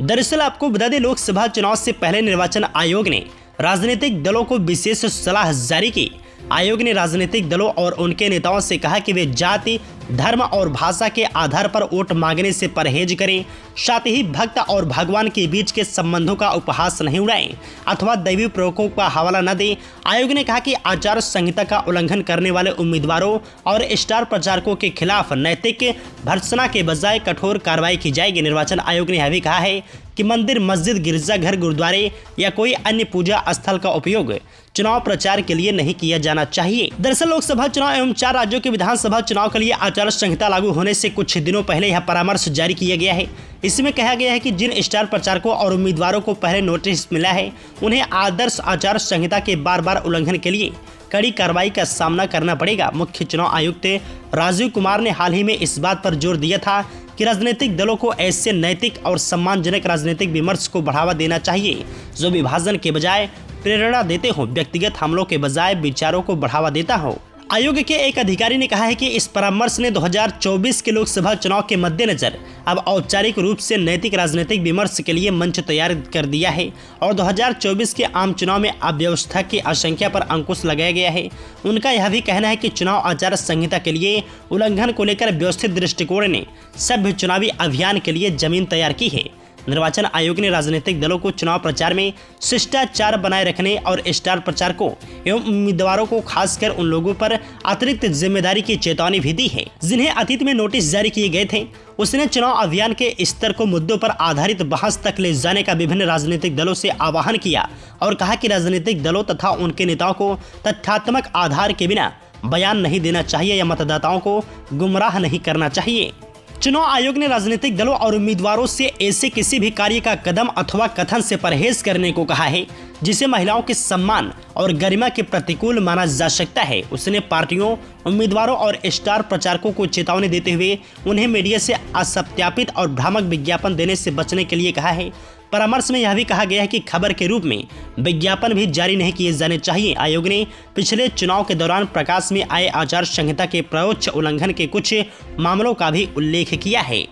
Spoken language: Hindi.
दरअसल आपको बता दें, लोकसभा चुनाव से पहले निर्वाचन आयोग ने राजनीतिक दलों को विशेष सलाह जारी की। आयोग ने राजनीतिक दलों और उनके नेताओं से कहा कि वे जाति, धर्म और भाषा के आधार पर वोट मांगने से परहेज करें। साथ ही भक्त और भगवान के बीच के संबंधों का उपहास नहीं उड़ाएं अथवा दैवी प्रकोप का हवाला न दें। आयोग ने कहा कि आचार संहिता का उल्लंघन करने वाले उम्मीदवारों और स्टार प्रचारकों के खिलाफ नैतिक भर्त्सना के बजाय कठोर कार्रवाई की जाएगी। निर्वाचन आयोग ने यह भी कहा है कि मंदिर, मस्जिद, गिरजाघर, गुरुद्वारे या कोई अन्य पूजा स्थल का उपयोग चुनाव प्रचार के लिए नहीं किया जाना चाहिए। दरअसल लोकसभा चुनाव एवं 4 राज्यों के विधानसभा चुनाव के लिए आचार संहिता लागू होने से कुछ दिनों पहले यह परामर्श जारी किया गया है। इसमें कहा गया है कि जिन स्टार प्रचारकों और उम्मीदवारों को पहले नोटिस मिला है, उन्हें आदर्श आचार संहिता के बार उल्लंघन के लिए कड़ी कार्रवाई का सामना करना पड़ेगा। मुख्य चुनाव आयुक्त राजीव कुमार ने हाल ही में इस बात पर जोर दिया था कि राजनीतिक दलों को ऐसे नैतिक और सम्मानजनक राजनीतिक विमर्श को बढ़ावा देना चाहिए जो विभाजन के बजाय प्रेरणा देते हो, व्यक्तिगत हमलों के बजाय विचारों को बढ़ावा देता हो। आयोग के एक अधिकारी ने कहा है कि इस परामर्श ने 2024 के लोकसभा चुनाव के मद्देनजर अब औपचारिक रूप से नैतिक राजनीतिक विमर्श के लिए मंच तैयार कर दिया है और 2024 के आम चुनाव में अव्यवस्था की आशंका पर अंकुश लगाया गया है। उनका यह भी कहना है कि चुनाव आचार संहिता के लिए उल्लंघन को लेकर व्यवस्थित दृष्टिकोण ने सभ्य चुनावी अभियान के लिए जमीन तैयार की है। निर्वाचन आयोग ने राजनीतिक दलों को चुनाव प्रचार में शिष्टाचार बनाए रखने और स्टार प्रचारकों एवं उम्मीदवारों को खासकर उन लोगों पर अतिरिक्त जिम्मेदारी की चेतावनी भी दी है जिन्हें अतीत में नोटिस जारी किए गए थे। उसने चुनाव अभियान के स्तर को मुद्दों पर आधारित बहस तक ले जाने का विभिन्न राजनीतिक दलों से आह्वान किया और कहा कि राजनीतिक दलों तथा उनके नेताओं को तथ्यात्मक आधार के बिना बयान नहीं देना चाहिए या मतदाताओं को गुमराह नहीं करना चाहिए। चुनाव आयोग ने राजनीतिक दलों और उम्मीदवारों से ऐसे किसी भी कार्य का कदम अथवा कथन से परहेज करने को कहा है जिसे महिलाओं के सम्मान और गरिमा के प्रतिकूल माना जा सकता है। उसने पार्टियों, उम्मीदवारों और स्टार प्रचारकों को चेतावनी देते हुए उन्हें मीडिया से असत्यापित और भ्रामक विज्ञापन देने से बचने के लिए कहा है। परामर्श में यह भी कहा गया है कि खबर के रूप में विज्ञापन भी जारी नहीं किए जाने चाहिए। आयोग ने पिछले चुनाव के दौरान प्रकाश में आए आचार संहिता के प्रयोज्य उल्लंघन के कुछ मामलों का भी उल्लेख किया है।